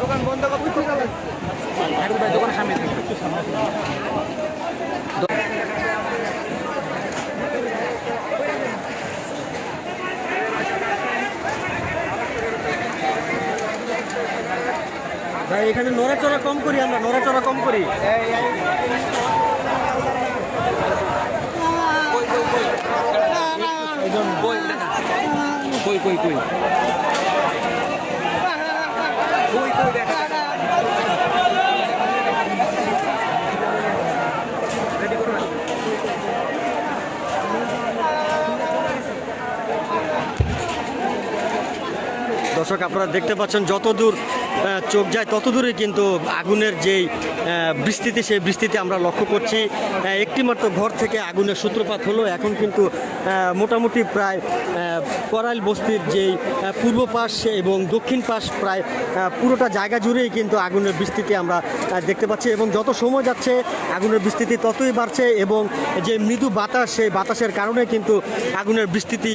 দোকান বন্ধ করতে দোকান সামনে ভাই এখানে নড়াচড়া কম করি, আমরা নড়াচড়া কম করি। কই কই কই দর্শক আপনারা দেখতে পাচ্ছেন যতদূর চোখ যায় তত দূরে কিন্তু আগুনের যেই বিস্তৃতি সেই বিস্তৃতি আমরা লক্ষ্য করছি। একটি মাত্র ঘর থেকে আগুনের সূত্রপাত হলো। এখন কিন্তু মোটামুটি প্রায় করাইল বস্তির যেই পূর্ব পাশ এবং দক্ষিণ পাশ প্রায় পুরোটা জায়গা জুড়েই কিন্তু আগুনের বিস্তৃতি আমরা দেখতে পাচ্ছি এবং যত সময় যাচ্ছে আগুনের বিস্তৃতি ততই বাড়ছে এবং যে মৃদু বাতাস সেই বাতাসের কারণে কিন্তু আগুনের বিস্তৃতি